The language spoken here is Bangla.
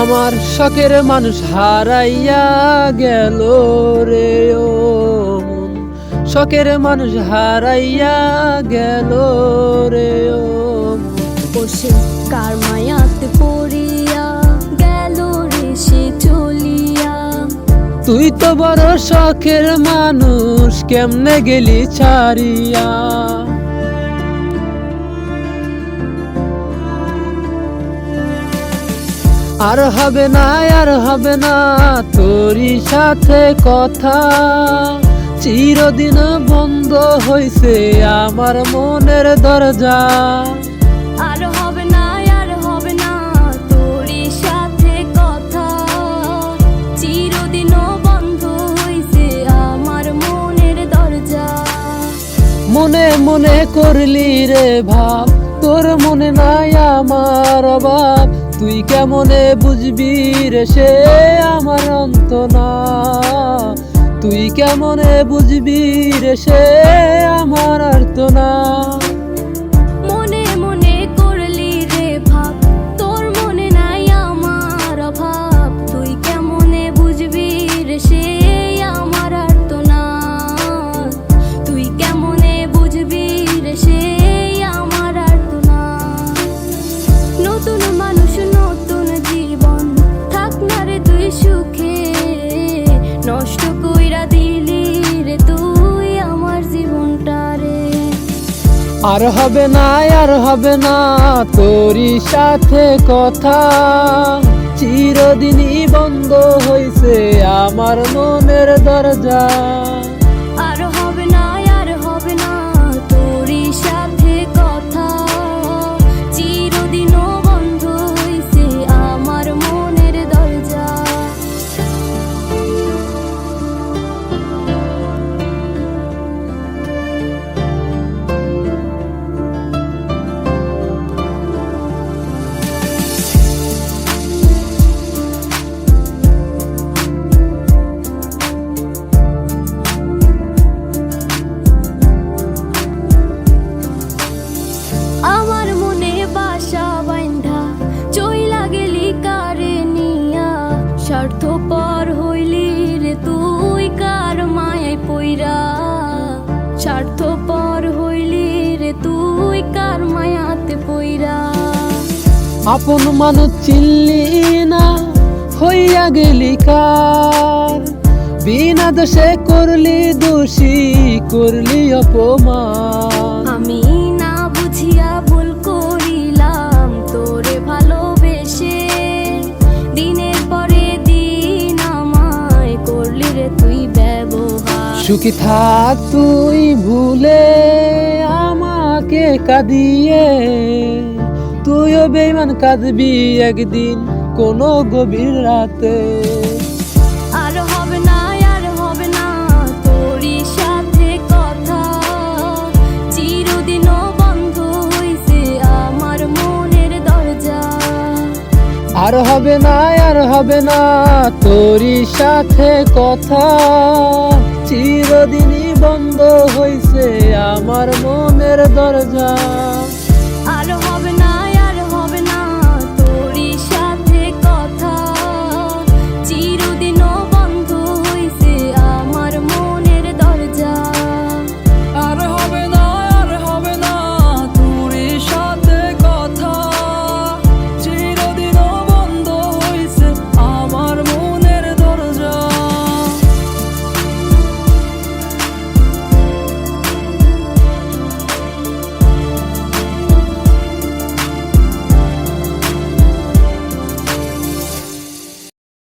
আমার শখের মানুষ হারাইয়া গেল রে ও মন, শখের মানুষ হারাইয়া গেল রে ও বসে কার মায়াতে পড়িয়া গেল রে সে চলিয়া। তুই তো বড় শখের মানুষ, কেমনে গেলি ছাড়িয়া। আর হবে না, আর হবে না তোরই সাথে কথা, চিরদিন বন্ধ হইছে আমার মনের দরজা। আর হবে না, আর হবে না তোরই সাথে কথা, চিরদিনও বন্ধ হইছে আমার মনের দরজা। মনে মনে করলি রে ভাব, তোর মনে নাই আমার অভাব, তুই কেমনে বুঝবি রে সে আমার অন্তনা, তুই কেমনে বুঝবি রে সে আমার আর্তনা। মনে মনে করলি রে ভাব, তোর মনে নাই আমার অভাব, তুই কেমনে বুঝবি রে সে আমার আর্তনা, তুই কেমনে বুঝবি রে সে আমার আর্তনা। নতুন মানুষ নতুন জীবন, থাক না রে তুই সুখে, নষ্ট কইরা দিলি রে তুই আমার জীবনটা রে। আর হবে না, আর হবে না তোরই সাথে কথা, চিরদিনই বন্ধ হইছে আমার মনের দরজা। আর হবে না, আর হবে না তোরই সাথে কথা, চিরদিনও বন্ধ হইছে আমার মনের দরজা। আমার মনে বাসা বাইন্ধা চইলা গেলি কারে নিয়া, স্বার্থপর হইলি রে তুই কার মায়ায় পইরা, স্বার্থপর হইলি রে তুই কার মায়াতে পইরা। আপন মানুষ চিনলি না, হইয়া গেলি কার, বিনা দোষে করলি দোষী, করলি অপমান। আমি না বুঝিয়া ভুল করিলাম তোরে ভালোবেসে, দিনের পরে দিন আমায় করলি রে তুই ব্যবহার। সুখী থাক তুই ভুলে আমাকে কাঁদিয়ে, তুইও বেঈমান কাঁদবি একদিন কোনো গভীর রাতে। আর হবে না, আর হবে না তোরই সাথে কথা, চিরদিনও বন্ধ হইছে আমার মনের দরজা। আর হবে না, আর হবে না তোরই সাথে কথা, চিরদিনই বন্ধ হইছে আমার মনের দরজা।